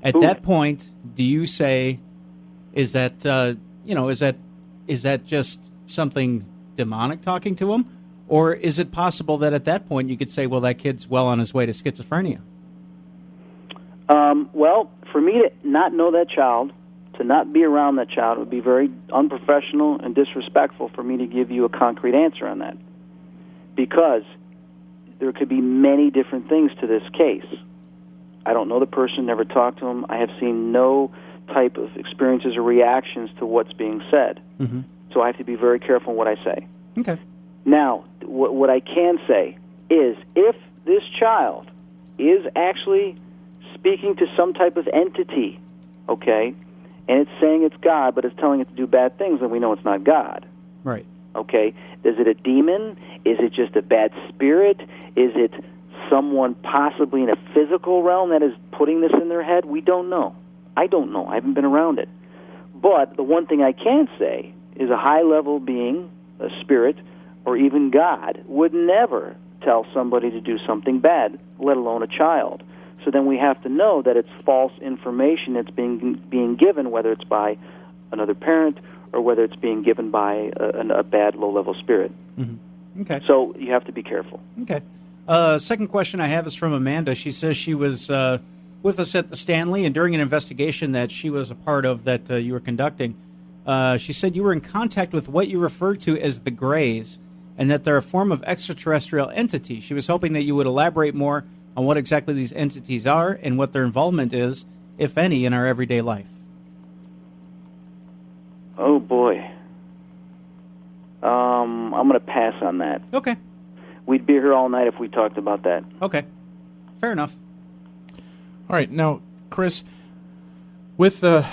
At that point, do you say, is that just something demonic talking to him? Or is it possible that at that point you could say, well, that kid's well on his way to schizophrenia? Well, for me to not know that child, to not be around that child, would be very unprofessional and disrespectful for me to give you a concrete answer on that. Because there could be many different things to this case. I don't know the person, never talked to him. I have seen no type of experiences or reactions to what's being said. Mm-hmm. So I have to be very careful in what I say. Okay. Now, what I can say is if this child is actually speaking to some type of entity, okay, and it's saying it's God, but it's telling it to do bad things, then we know it's not God. Right. Okay. Is it a demon? Is it just a bad spirit? Is it someone possibly in a physical realm that is putting this in their head? We don't know. I don't know. I haven't been around it. But the one thing I can say is a high-level being, a spirit, or even God, would never tell somebody to do something bad, let alone a child. So then we have to know that it's false information that's being given, whether it's by another parent or whether it's being given by a bad, low-level spirit. Mm-hmm. Okay. So you have to be careful. Okay. Second question I have is from Amanda. She says she was with us at the Stanley, and during an investigation that she was a part of that you were conducting, she said you were in contact with what you referred to as the Greys, and that they're a form of extraterrestrial entity. She was hoping that you would elaborate more on what exactly these entities are and what their involvement is, if any, in our everyday life. Oh, boy. I'm going to pass on that. Okay. We'd be here all night if we talked about that. Okay. Fair enough. All right. Now, Chris, with the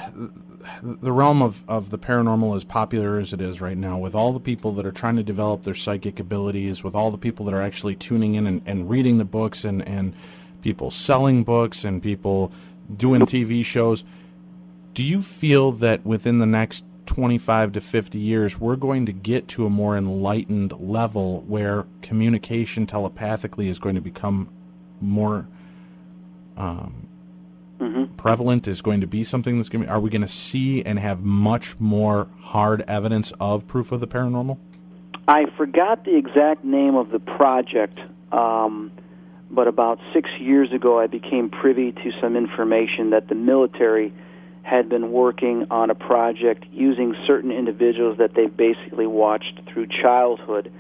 realm of the paranormal as popular as it is right now, with all the people that are trying to develop their psychic abilities, with all the people that are actually tuning in and reading the books and people selling books and people doing TV shows, do you feel that within the next 25 to 50 years, we're going to get to a more enlightened level where communication telepathically is going to become more prevalent, is going to be something that's going to be, are we going to see and have much more hard evidence of proof of the paranormal? I forgot the exact name of the project, but about 6 years ago I became privy to some information that the military had been working on a project using certain individuals that they've basically watched through childhood.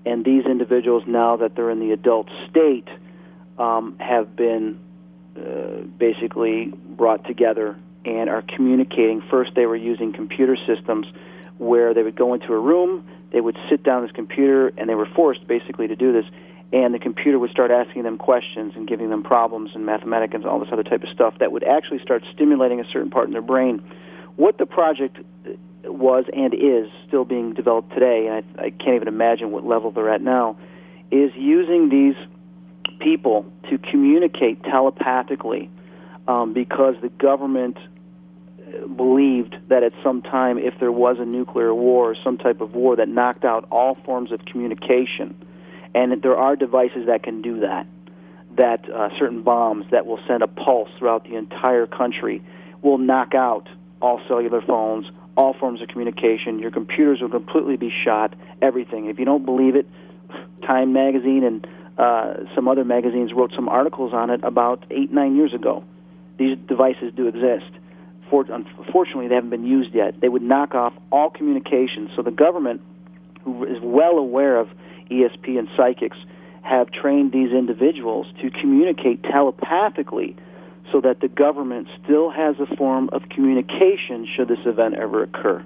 And these individuals, now that they're in the adult state, have been basically brought together and are communicating. First, they were using computer systems where they would go into a room, they would sit down at this computer, and they were forced basically to do this, and the computer would start asking them questions and giving them problems and mathematics and all this other type of stuff that would actually start stimulating a certain part in their brain. What the project was and is still being developed today, and I can't even imagine what level they're at now, is using these people to communicate telepathically because the government believed that at some time, if there was a nuclear war or some type of war that knocked out all forms of communication, and there are devices that can do that, certain bombs that will send a pulse throughout the entire country will knock out all cellular phones, all forms of communication. Your computers will completely be shot, everything. If you don't believe it, Time magazine and some other magazines wrote some articles on it about 8-9 years ago. These devices do exist. Unfortunately, they haven't been used yet. They would knock off all communications. So the government, who is well aware of ESP and psychics, have trained these individuals to communicate telepathically so that the government still has a form of communication should this event ever occur.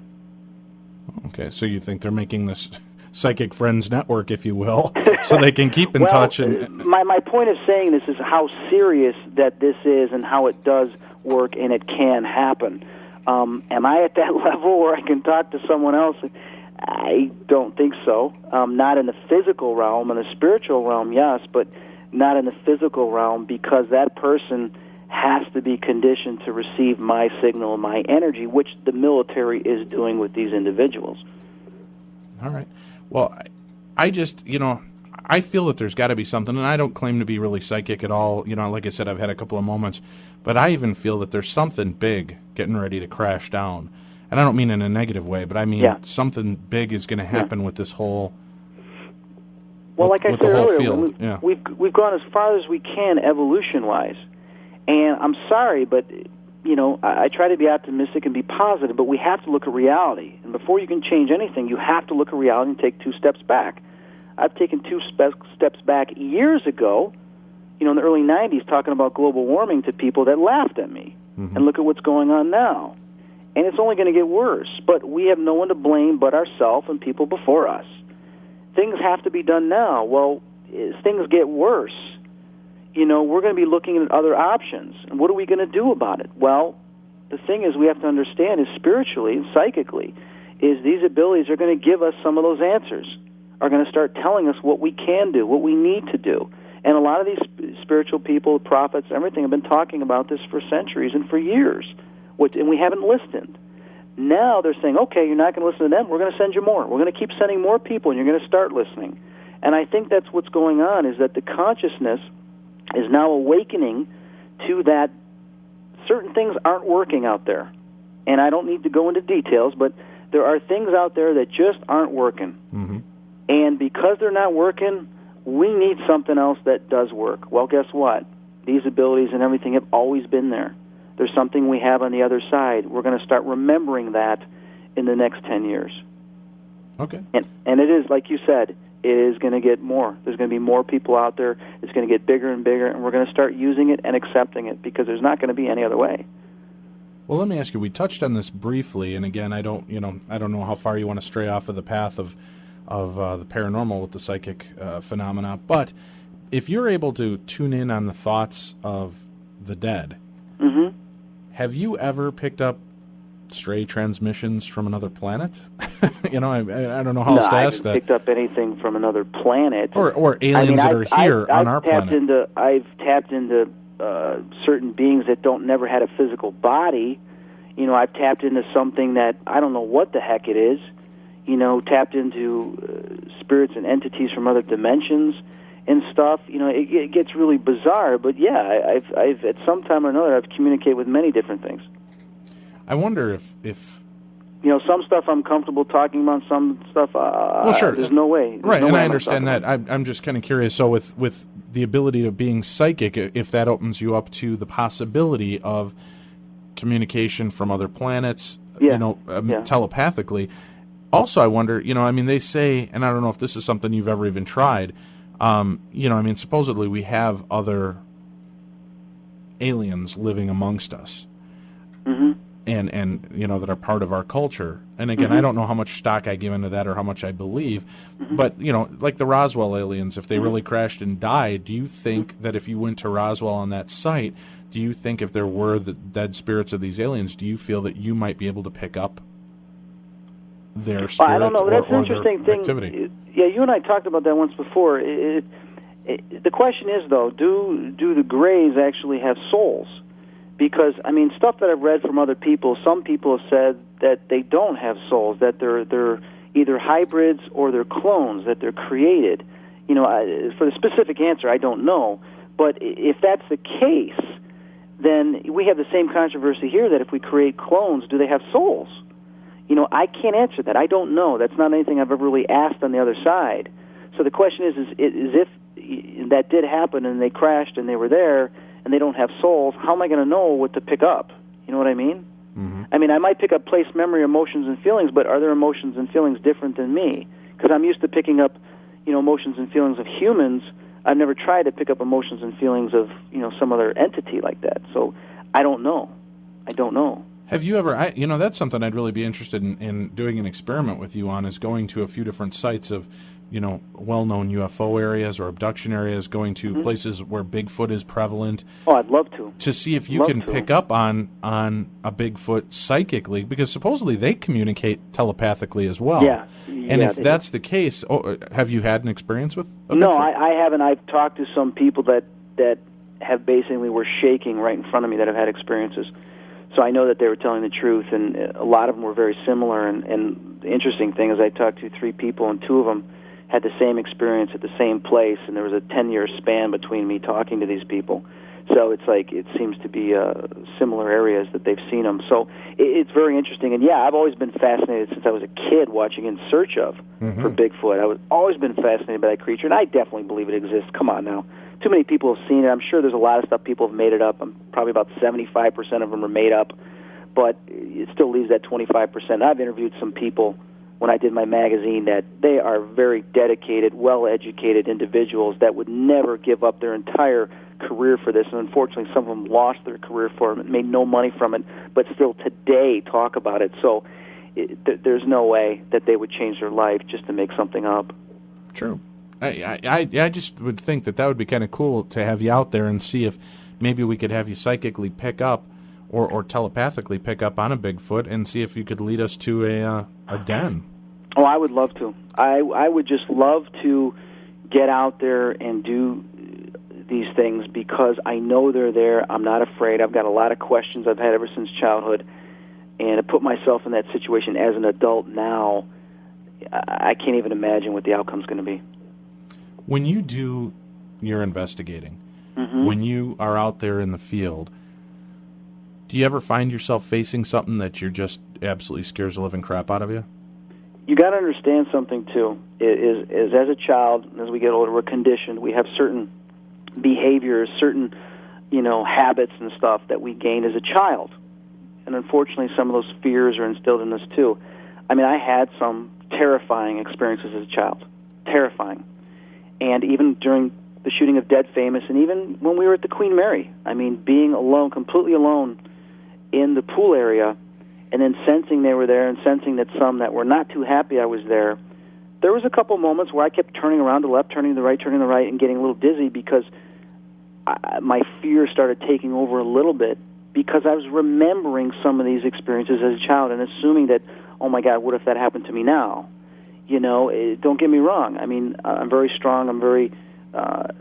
Okay, so you think they're making this Psychic Friends Network, if you will, so they can keep in touch? My point of saying this is how serious that this is and how it does work and it can happen. Am I at that level where I can talk to someone else? I don't think so. Not in the physical realm. In the spiritual realm, yes, but not in the physical realm, because that person has to be conditioned to receive my signal, my energy, which the military is doing with these individuals. All right. Well, I just, I feel that there's got to be something, and I don't claim to be really psychic at all. Like I said, I've had a couple of moments, but I even feel that there's something big getting ready to crash down. And I don't mean in a negative way, but I mean something big is going to happen with this whole Well, like I said earlier, we've gone as far as we can evolution-wise. And I'm sorry, but, I try to be optimistic and be positive, but we have to look at reality. And before you can change anything, you have to look at reality and take 2 steps back. I've taken 2 steps back years ago, in the early 90s, talking about global warming to people that laughed at me. Mm-hmm. And look at what's going on now. And it's only going to get worse. But we have no one to blame but ourselves and people before us. Things have to be done now. Well, as things get worse, we're going to be looking at other options. And what are we going to do about it? Well, the thing is we have to understand is spiritually and psychically is these abilities are going to give us some of those answers, are going to start telling us what we can do, what we need to do. And a lot of these spiritual people, prophets, everything have been talking about this for centuries and for years, and we haven't listened. Now they're saying, okay, you're not going to listen to them, we're going to send you more. We're going to keep sending more people, and you're going to start listening. And I think that's what's going on, is that the consciousness is now awakening to that certain things aren't working out there. And I don't need to go into details, but there are things out there that just aren't working. Mm-hmm. And because they're not working, we need something else that does work. Well, guess what? These abilities and everything have always been there. There's something we have on the other side. We're going to start remembering that in the next 10 years. Okay. And it is, like you said, it is going to get more. There's going to be more people out there. It's going to get bigger and bigger, and we're going to start using it and accepting it because there's not going to be any other way. Well, let me ask you, we touched on this briefly, and again, I don't know how far you want to stray off of the path of the paranormal with the psychic phenomena, but if you're able to tune in on the thoughts of the dead, mm-hmm. have you ever picked up stray transmissions from another planet? I don't know how else to ask that. I haven't picked up anything from another planet. Or aliens that are here on our planet. I've tapped into certain beings that never had a physical body. I've tapped into something that I don't know what the heck it is. Tapped into spirits and entities from other dimensions and stuff. It gets really bizarre. But yeah, I've at some time or another I've communicated with many different things. I wonder if some stuff I'm comfortable talking about, some stuff well, sure. There's no way. Right, and I understand that. I'm just kind of curious. So with the ability of being psychic, if that opens you up to the possibility of communication from other planets, telepathically. Also, I wonder, they say, and I don't know if this is something you've ever even tried, supposedly we have other aliens living amongst us. Mm-hmm. And that are part of our culture. And again, mm-hmm. I don't know how much stock I give into that or how much I believe, mm-hmm. but, like the Roswell aliens, if they mm-hmm. really crashed and died, do you think mm-hmm. that if you went to Roswell on that site, do you think if there were the dead spirits of these aliens, do you feel that you might be able to pick up their spirit I don't know. That's an interesting thing. Activity? Yeah, you and I talked about that once before. The question is, though, do the Greys actually have souls? Because, stuff that I've read from other people, some people have said that they don't have souls, that they're either hybrids or they're clones, that they're created. For the specific answer, I don't know. But if that's the case, then we have the same controversy here that if we create clones, do they have souls? I can't answer that. I don't know. That's not anything I've ever really asked on the other side. So the question is if that did happen and they crashed and they were there and they don't have souls, how am I going to know what to pick up? You know what I mean? Mm-hmm. I mean, I might pick up place, memory, emotions, and feelings, but are their emotions and feelings different than me? Because I'm used to picking up, emotions and feelings of humans. I've never tried to pick up emotions and feelings of, some other entity like that. So I don't know. Have you ever, that's something I'd really be interested in doing an experiment with you on, is going to a few different sites of, well-known UFO areas or abduction areas, going to places where Bigfoot is prevalent. Oh, I'd love to see if you can pick up on a Bigfoot psychically, because supposedly they communicate telepathically as well. Yeah. And if that's the case, have you had an experience with a No, Bigfoot? I haven't. I've talked to some people that have basically were shaking right in front of me that have had experiences. So I know that they were telling the truth, and a lot of them were very similar. And the interesting thing is I talked to 3 people, and 2 of them had the same experience at the same place, and there was a 10-year span between me talking to these people. So it's like it seems to be similar areas that they've seen them. So it's very interesting. And, yeah, I've always been fascinated since I was a kid watching In Search of for Bigfoot. I've always been fascinated by that creature, and I definitely believe it exists. Come on now. Too many people have seen it. I'm sure there's a lot of stuff people have made it up. Probably about 75% of them are made up. But it still leaves that 25%. I've interviewed some people when I did my magazine that they are very dedicated, well-educated individuals that would never give up their entire career for this. And unfortunately, some of them lost their career for it, made no money from it, but still today talk about it. So there's no way that they would change their life just to make something up. True. I just would think that would be kind of cool to have you out there and see if maybe we could have you psychically pick up or telepathically pick up on a Bigfoot and see if you could lead us to a den. Oh, I would love to. I would just love to get out there and do these things because I know they're there. I'm not afraid. I've got a lot of questions I've had ever since childhood. And to put myself in that situation as an adult now, I can't even imagine what the outcome's going to be. When you do your investigating, when you are out there in the field, do you ever find yourself facing something that you're just absolutely scares the living crap out of you? You got to understand something, too, is as a child, as we get older, we're conditioned. We have certain behaviors, certain, habits and stuff that we gain as a child. And unfortunately, some of those fears are instilled in us, too. I mean, I had some terrifying experiences as a child. Terrifying. And even during the shooting of Dead Famous, and even when we were at the Queen Mary, I mean, being alone, completely alone in the pool area, and then sensing they were there and sensing that some that were not too happy I was there, there was a couple moments where I kept turning around to the left, turning to the right, and getting a little dizzy because my fear started taking over a little bit because I was remembering some of these experiences as a child and assuming that, oh, my God, what if that happened to me now? Don't get me wrong. I mean, I'm very strong. I'm very,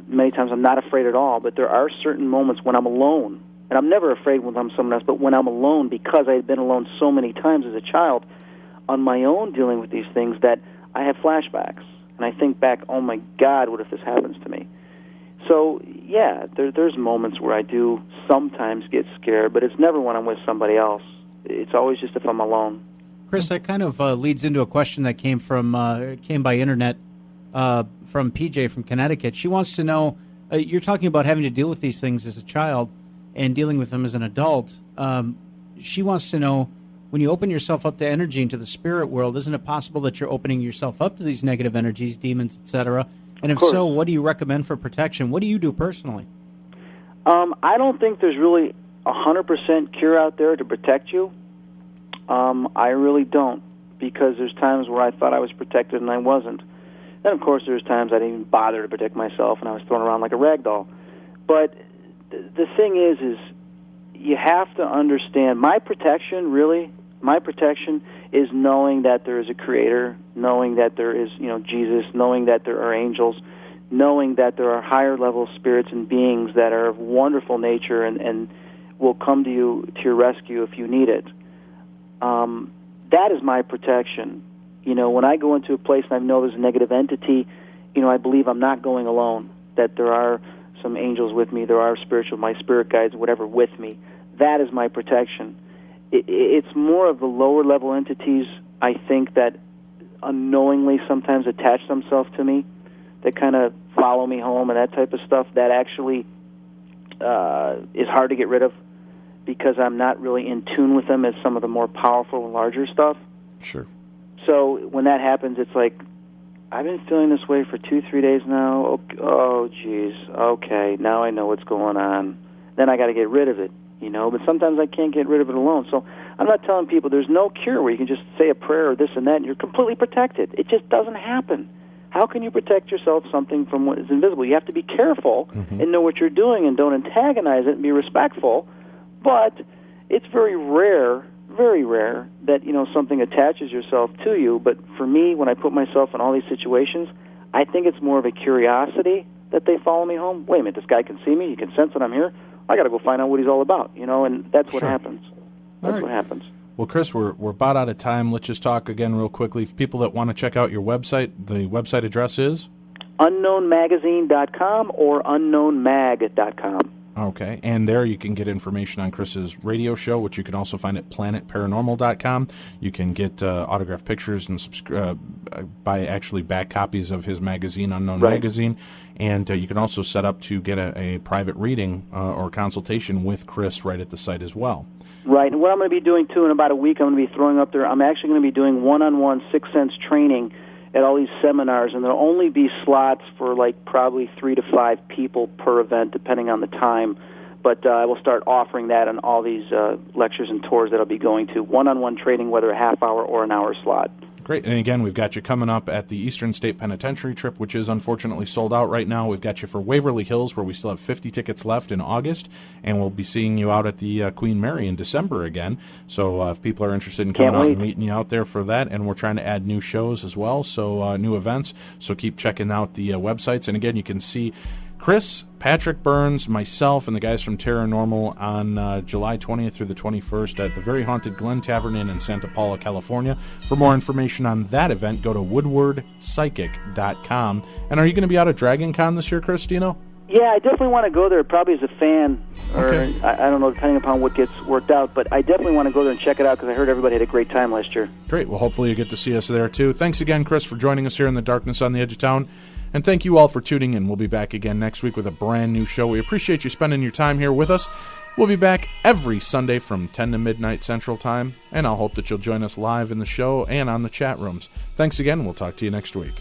many times I'm not afraid at all, but there are certain moments when I'm alone. And I'm never afraid when I'm someone else, but when I'm alone, because I had been alone so many times as a child on my own dealing with these things, that I have flashbacks. And I think back, oh, my God, what if this happens to me? So, yeah, there's moments where I do sometimes get scared, but it's never when I'm with somebody else. It's always just if I'm alone. Chris, that kind of leads into a question that came by internet from PJ from Connecticut. She wants to know, you're talking about having to deal with these things as a child and dealing with them as an adult. She wants to know, when you open yourself up to energy into the spirit world, isn't it possible that you're opening yourself up to these negative energies, demons, etc.? And if so, what do you recommend for protection? What do you do personally? I don't think there's really 100% cure out there to protect you. I really don't, because there's times where I thought I was protected and I wasn't. Then, of course, there's times I didn't even bother to protect myself and I was thrown around like a rag doll. But the thing is you have to understand, my protection is knowing that there is a creator, knowing that there is, Jesus, knowing that there are angels, knowing that there are higher level spirits and beings that are of wonderful nature and will come to your rescue if you need it. That is my protection. When I go into a place and I know there's a negative entity, I believe I'm not going alone, that there are some angels with me, there are my spirit guides, whatever, with me. That is my protection. it's more of the lower level entities, I think, that unknowingly sometimes attach themselves to me, that kind of follow me home and that type of stuff, that actually is hard to get rid of because I'm not really in tune with them as some of the more powerful and larger stuff. Sure. So when that happens, it's like, I've been feeling this way for 2-3 days now. Oh, geez. Okay, now I know what's going on. Then I got to get rid of it, you know. But sometimes I can't get rid of it alone. So I'm not telling people there's no cure where you can just say a prayer or this and that and you're completely protected. It just doesn't happen. How can you protect yourself something from what is invisible? You have to be careful and know what you're doing and don't antagonize it and be respectful. But it's very rare that, you know, something attaches yourself to you. But for me, when I put myself in all these situations, I think it's more of a curiosity that they follow me home. Wait a minute, this guy can see me, he can sense that I'm here. I got to go find out what he's all about, you know, and that's what happens. That's what happens. Well, Chris, we're about out of time. Let's just talk again real quickly. For people that want to check out your website, the website address is? unknownmagazine.com or unknownmag.com. Okay, and there you can get information on Chris's radio show, which you can also find at planetparanormal.com. You can get autographed pictures and buy actually back copies of his magazine, Unknown Magazine. And you can also set up to get a private reading or consultation with Chris right at the site as well. Right, and what I'm going to be doing, too, in about a week, I'm going to be throwing up there, I'm actually going to be doing one-on-one Sixth Sense training at all these seminars, and there'll only be slots for like probably 3 to 5 people per event, depending on the time. But I will start offering that on all these lectures and tours that I'll be going to, one-on-one training, whether a half-hour or an hour slot. Great. And again, we've got you coming up at the Eastern State Penitentiary trip, which is unfortunately sold out right now. We've got you for Waverly Hills, where we still have 50 tickets left in August, and we'll be seeing you out at the Queen Mary in December again. So if people are interested in coming out and meeting you out there for that, and we're trying to add new shows as well, so new events. So keep checking out the websites. And again, you can see Chris, Patrick Burns, myself, and the guys from Terranormal on July 20th through the 21st at the very haunted Glen Tavern Inn in Santa Paula, California. For more information on that event, go to woodwardpsychic.com. And are you going to be out at Dragon Con this year, Chris? Do you know? Yeah, I definitely want to go there, probably as a fan, or I don't know, depending upon what gets worked out. But I definitely want to go there and check it out because I heard everybody had a great time last year. Great. Well, hopefully you get to see us there, too. Thanks again, Chris, for joining us here in the darkness on the edge of town. And thank you all for tuning in. We'll be back again next week with a brand new show. We appreciate you spending your time here with us. We'll be back every Sunday from 10 to midnight Central Time, and I'll hope that you'll join us live in the show and on the chat rooms. Thanks again. We'll talk to you next week.